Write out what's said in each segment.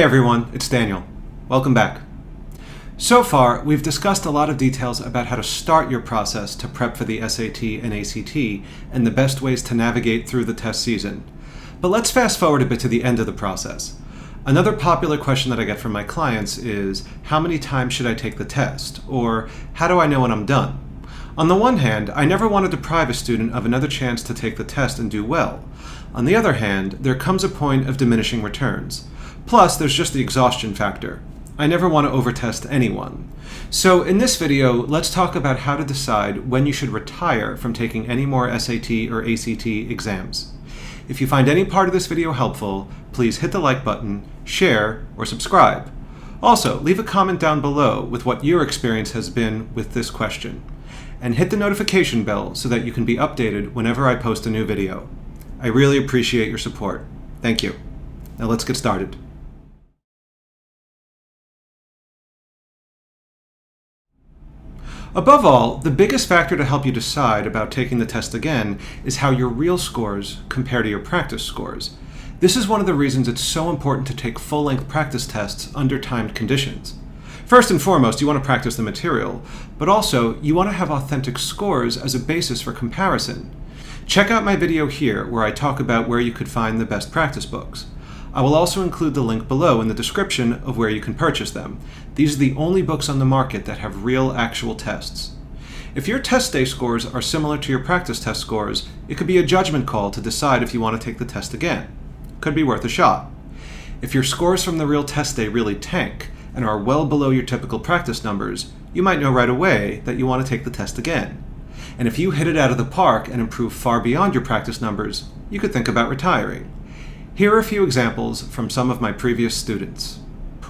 Hey everyone, it's Daniel. Welcome back. So far, we've discussed a lot of details about how to start your process to prep for the SAT and ACT and the best ways to navigate through the test season. But let's fast forward a bit to the end of the process. Another popular question that I get from my clients is, how many times should I take the test? Or, how do I know when I'm done? On the one hand, I never want to deprive a student of another chance to take the test and do well. On the other hand, there comes a point of diminishing returns. Plus, there's just the exhaustion factor. I never want to overtest anyone. So in this video, let's talk about how to decide when you should retire from taking any more SAT or ACT exams. If you find any part of this video helpful, please hit the like button, share, or subscribe. Also, leave a comment down below with what your experience has been with this question. And hit the notification bell so that you can be updated whenever I post a new video. I really appreciate your support. Thank you. Now let's get started. Above all, the biggest factor to help you decide about taking the test again is how your real scores compare to your practice scores. This is one of the reasons it's so important to take full-length practice tests under timed conditions. First and foremost, you want to practice the material, but also you want to have authentic scores as a basis for comparison. Check out my video here where I talk about where you could find the best practice books. I will also include the link below in the description of where you can purchase them. These are the only books on the market that have real, actual tests. If your test day scores are similar to your practice test scores, it could be a judgment call to decide if you want to take the test again. Could be worth a shot. If your scores from the real test day really tank and are well below your typical practice numbers, you might know right away that you want to take the test again. And if you hit it out of the park and improve far beyond your practice numbers, you could think about retiring. Here are a few examples from some of my previous students.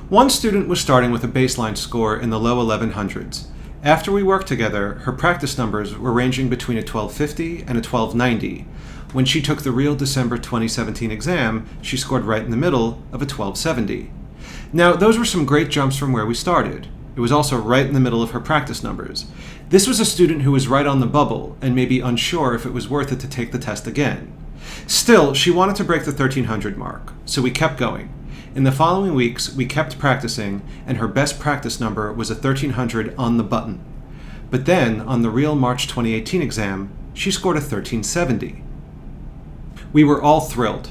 One student was starting with a baseline score in the low 1100s. After we worked together, her practice numbers were ranging between a 1250 and a 1290. When she took the real December 2017 exam, she scored right in the middle of a 1270. Now, those were some great jumps from where we started. It was also right in the middle of her practice numbers. This was a student who was right on the bubble and maybe unsure if it was worth it to take the test again. Still, she wanted to break the 1300 mark, so we kept going. In the following weeks, we kept practicing, and her best practice number was a 1300 on the button. But then, on the real March 2018 exam, she scored a 1370. We were all thrilled.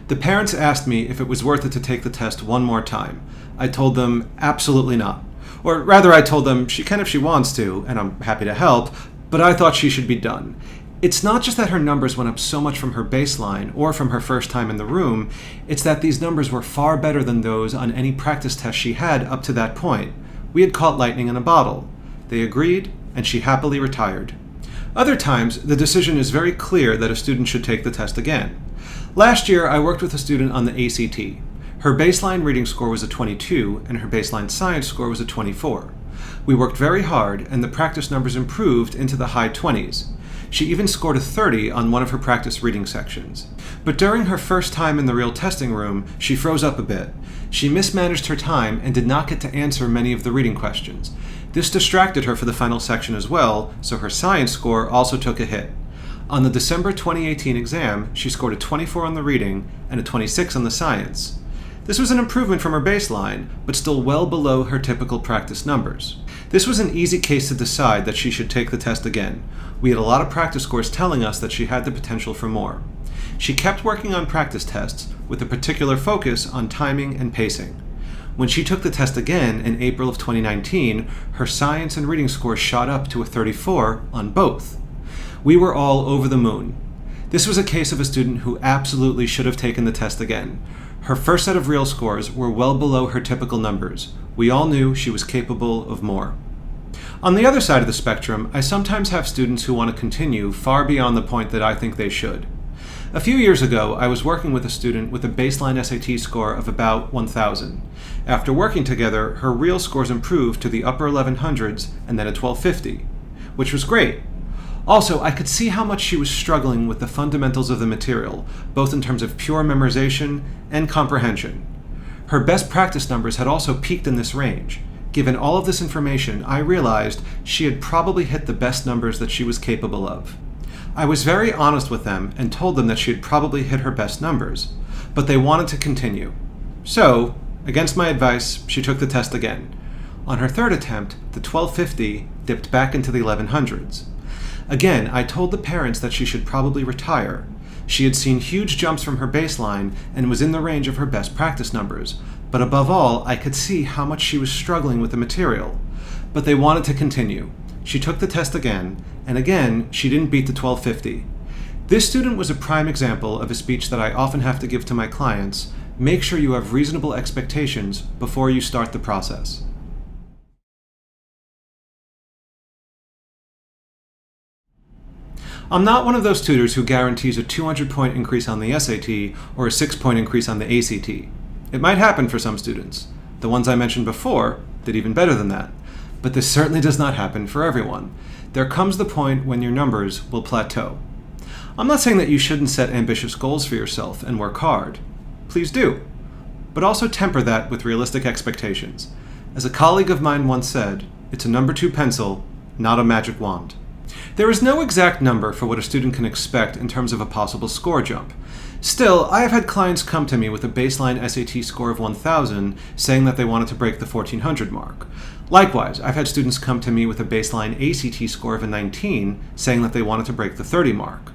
The parents asked me if it was worth it to take the test one more time. I told them absolutely not. Or rather, I told them she can if she wants to, and I'm happy to help, but I thought she should be done. It's not just that her numbers went up so much from her baseline or from her first time in the room, it's that these numbers were far better than those on any practice test she had up to that point. We had caught lightning in a bottle. They agreed, and she happily retired. Other times, the decision is very clear that a student should take the test again. Last year, I worked with a student on the ACT. Her baseline reading score was a 22, and her baseline science score was a 24. We worked very hard, and the practice numbers improved into the high 20s. She even scored a 30 on one of her practice reading sections. But during her first time in the real testing room, she froze up a bit. She mismanaged her time and did not get to answer many of the reading questions. This distracted her for the final section as well, so her science score also took a hit. On the December 2018 exam, she scored a 24 on the reading and a 26 on the science. This was an improvement from her baseline, but still well below her typical practice numbers. This was an easy case to decide that she should take the test again. We had a lot of practice scores telling us that she had the potential for more. She kept working on practice tests with a particular focus on timing and pacing. When she took the test again in April of 2019, her science and reading scores shot up to a 34 on both. We were all over the moon. This was a case of a student who absolutely should have taken the test again. Her first set of real scores were well below her typical numbers. We all knew she was capable of more. On the other side of the spectrum, I sometimes have students who want to continue far beyond the point that I think they should. A few years ago, I was working with a student with a baseline SAT score of about 1,000. After working together, her real scores improved to the upper 1100s and then a 1250, which was great. Also, I could see how much she was struggling with the fundamentals of the material, both in terms of pure memorization and comprehension. Her best practice numbers had also peaked in this range. Given all of this information, I realized she had probably hit the best numbers that she was capable of. I was very honest with them and told them that she had probably hit her best numbers, but they wanted to continue. So, Against my advice, she took the test again. On her third attempt, the 1250 dipped back into the 1100s. Again, I told the parents that she should probably retire. She had seen huge jumps from her baseline and was in the range of her best practice numbers, but above all, I could see how much she was struggling with the material. But they wanted to continue. She took the test again, and again, she didn't beat the 1250. This student was a prime example of a speech that I often have to give to my clients: make sure you have reasonable expectations before you start the process. I'm not one of those tutors who guarantees a 200-point increase on the SAT or a 6-point increase on the ACT. It might happen for some students. The ones I mentioned before did even better than that. But this certainly does not happen for everyone. There comes the point when your numbers will plateau. I'm not saying that you shouldn't set ambitious goals for yourself and work hard. Please do. But also temper that with realistic expectations. As a colleague of mine once said, it's a number 2 pencil, not a magic wand. There is no exact number for what a student can expect in terms of a possible score jump. Still, I have had clients come to me with a baseline SAT score of 1,000 saying that they wanted to break the 1,400 mark. Likewise, I've had students come to me with a baseline ACT score of a 19 saying that they wanted to break the 30 mark.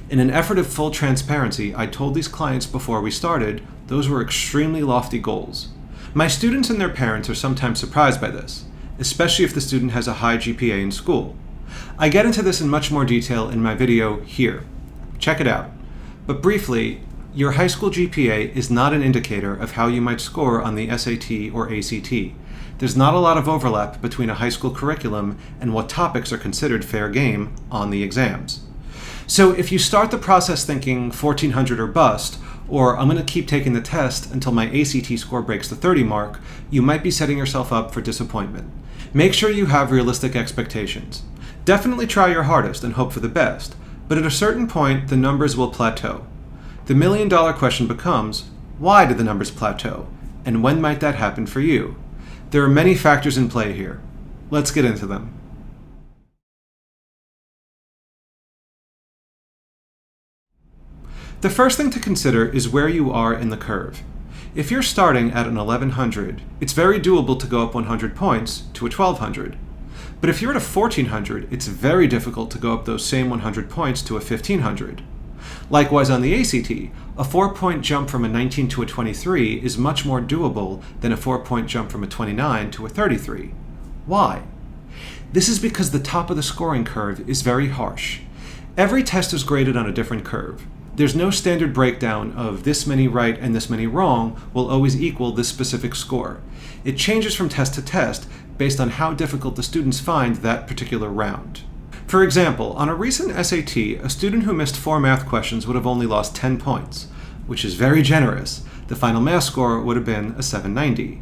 In an effort of full transparency, I told these clients before we started those were extremely lofty goals. My students and their parents are sometimes surprised by this, especially if the student has a high GPA in school. I get into this in much more detail in my video here. Check it out. But briefly, your high school GPA is not an indicator of how you might score on the SAT or ACT. There's not a lot of overlap between a high school curriculum and what topics are considered fair game on the exams. So if you start the process thinking 1,400 or bust, or I'm going to keep taking the test until my ACT score breaks the 30 mark, you might be setting yourself up for disappointment. Make sure you have realistic expectations. Definitely try your hardest and hope for the best, but at a certain point, the numbers will plateau. The million-dollar question becomes, why did the numbers plateau? And when might that happen for you? There are many factors in play here. Let's get into them. The first thing to consider is where you are in the curve. If you're starting at an 1100, it's very doable to go up 100 points to a 1200. But if you're at a 1400, it's very difficult to go up those same 100 points to a 1500. Likewise on the ACT, a 4-point jump from a 19 to a 23 is much more doable than a 4-point jump from a 29 to a 33. Why? This is because the top of the scoring curve is very harsh. Every test is graded on a different curve. There's no standard breakdown of this many right and this many wrong will always equal this specific score. It changes from test to test based on how difficult the students find that particular round. For example, on a recent SAT, a student who missed 4 math questions would have only lost 10 points, which is very generous. The final math score would have been a 790.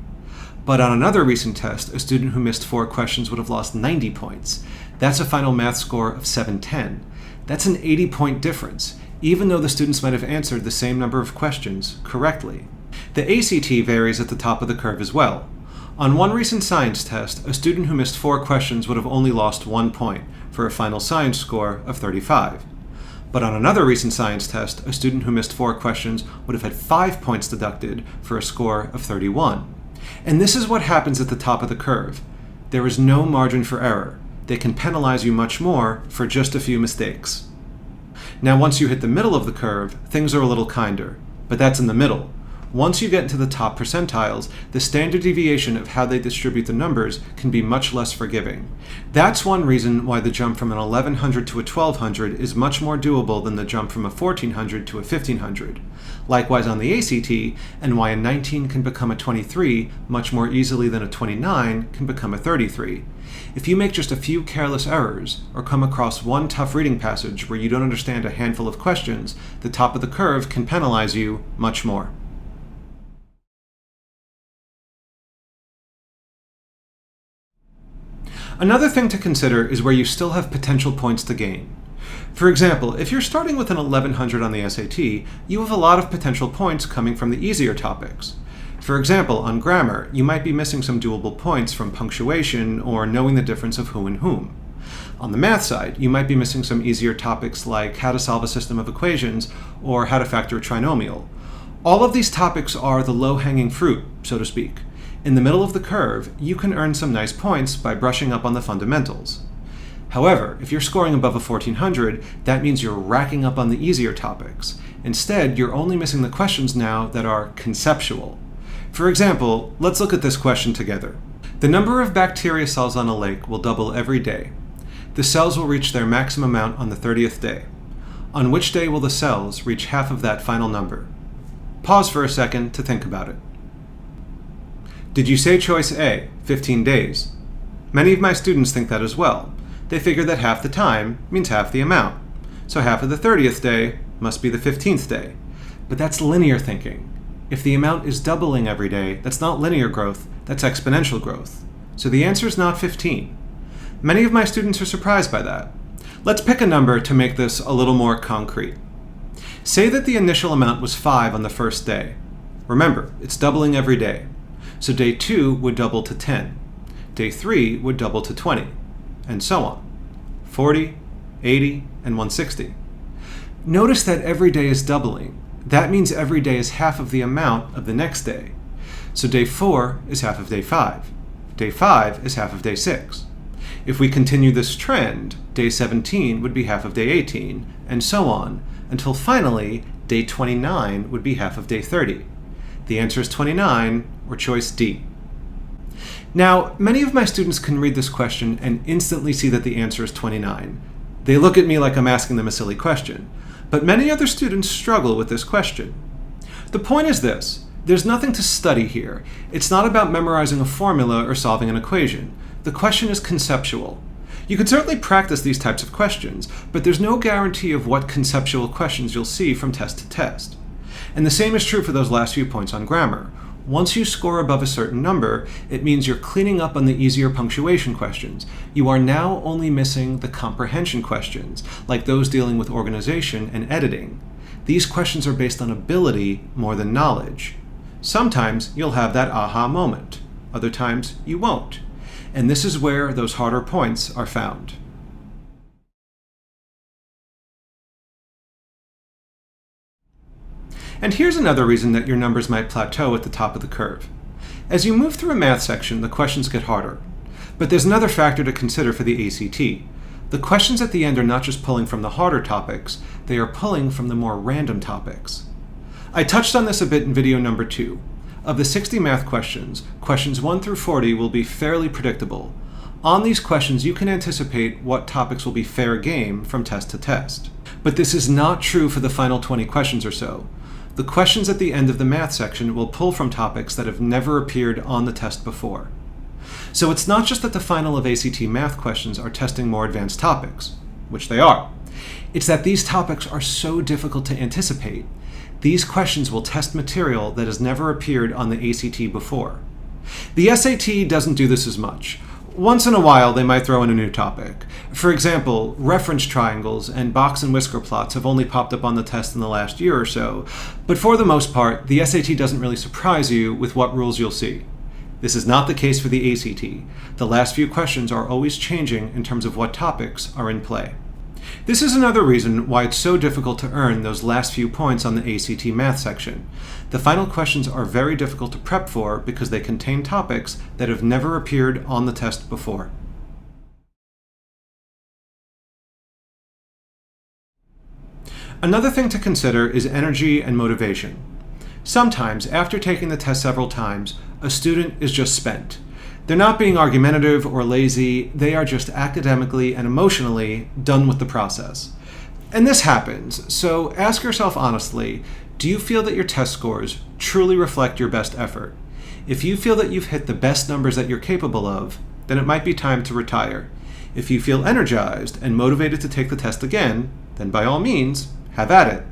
But on another recent test, a student who missed 4 questions would have lost 90 points. That's a final math score of 710. That's an 80-point difference, even though the students might have answered the same number of questions correctly. The ACT varies at the top of the curve as well. On one recent science test, a student who missed 4 questions would have only lost 1 point for a final science score of 35. But on another recent science test, a student who missed 4 questions would have had 5 points deducted for a score of 31. And this is what happens at the top of the curve. There is no margin for error. They can penalize you much more for just a few mistakes. Now, once you hit the middle of the curve, things are a little kinder, but that's in the middle. Once you get into the top percentiles, the standard deviation of how they distribute the numbers can be much less forgiving. That's one reason why the jump from an 1100 to a 1200 is much more doable than the jump from a 1400 to a 1500. Likewise on the ACT, and why a 19 can become a 23 much more easily than a 29 can become a 33. If you make just a few careless errors, or come across one tough reading passage where you don't understand a handful of questions, the top of the curve can penalize you much more. Another thing to consider is where you still have potential points to gain. For example, if you're starting with an 1100 on the SAT, you have a lot of potential points coming from the easier topics. For example, on grammar, you might be missing some doable points from punctuation or knowing the difference of who and whom. On the math side, you might be missing some easier topics like how to solve a system of equations or how to factor a trinomial. All of these topics are the low-hanging fruit, so to speak. In the middle of the curve, you can earn some nice points by brushing up on the fundamentals. However, if you're scoring above a 1400, that means you're racking up on the easier topics. Instead, you're only missing the questions now that are conceptual. For example, let's look at this question together. The number of bacteria cells on a lake will double every day. The cells will reach their maximum amount on the 30th day. On which day will the cells reach half of that final number? Pause for a second to think about it. Did you say choice A, 15 days? Many of my students think that as well. They figure that half the time means half the amount. So half of the 30th day must be the 15th day. But that's linear thinking. If the amount is doubling every day, that's not linear growth, that's exponential growth. So the answer is not 15. Many of my students are surprised by that. Let's pick a number to make this a little more concrete. Say that the initial amount was 5 on the first day. Remember, it's doubling every day. So day 2 would double to 10. Day 3 would double to 20, and so on. 40, 80, and 160. Notice that every day is doubling. That means every day is half of the amount of the next day. So day 4 is half of day 5. Day 5 is half of day 6. If we continue this trend, day 17 would be half of day 18, and so on, until finally, day 29 would be half of day 30. The answer is 29, or choice D. Now, many of my students can read this question and instantly see that the answer is 29. They look at me like I'm asking them a silly question, but many other students struggle with this question. The point is this: there's nothing to study here. It's not about memorizing a formula or solving an equation. The question is conceptual. You can certainly practice these types of questions, but there's no guarantee of what conceptual questions you'll see from test to test. And the same is true for those last few points on grammar. Once you score above a certain number, it means you're cleaning up on the easier punctuation questions. You are now only missing the comprehension questions, like those dealing with organization and editing. These questions are based on ability more than knowledge. Sometimes you'll have that aha moment. Other times you won't. And this is where those harder points are found. And here's another reason that your numbers might plateau at the top of the curve. As you move through a math section, the questions get harder. But there's another factor to consider for the ACT. The questions at the end are not just pulling from the harder topics, they are pulling from the more random topics. I touched on this a bit in video number 2. Of the 60 math questions, questions 1 through 40 will be fairly predictable. On these questions, you can anticipate what topics will be fair game from test to test. But this is not true for the final 20 questions or so. The questions at the end of the math section will pull from topics that have never appeared on the test before. So it's not just that the final of ACT math questions are testing more advanced topics, which they are. It's that these topics are so difficult to anticipate. These questions will test material that has never appeared on the ACT before. The SAT doesn't do this as much. Once in a while, they might throw in a new topic. For example, reference triangles and box and whisker plots have only popped up on the test in the last year or so, but for the most part, the SAT doesn't really surprise you with what rules you'll see. This is not the case for the ACT. The last few questions are always changing in terms of what topics are in play. This is another reason why it's so difficult to earn those last few points on the ACT math section. The final questions are very difficult to prep for because they contain topics that have never appeared on the test before. Another thing to consider is energy and motivation. Sometimes, after taking the test several times, a student is just spent. They're not being argumentative or lazy, they are just academically and emotionally done with the process. And this happens, so ask yourself honestly, do you feel that your test scores truly reflect your best effort? If you feel that you've hit the best numbers that you're capable of, then it might be time to retire. If you feel energized and motivated to take the test again, then by all means, have at it.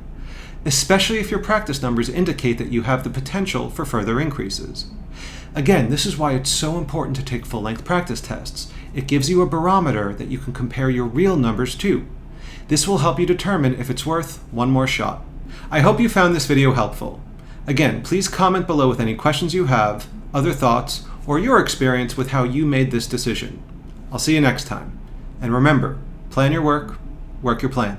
Especially if your practice numbers indicate that you have the potential for further increases. Again, this is why it's so important to take full-length practice tests. It gives you a barometer that you can compare your real numbers to. This will help you determine if it's worth one more shot. I hope you found this video helpful. Again, please comment below with any questions you have, other thoughts, or your experience with how you made this decision. I'll see you next time. And remember, plan your work, work your plan.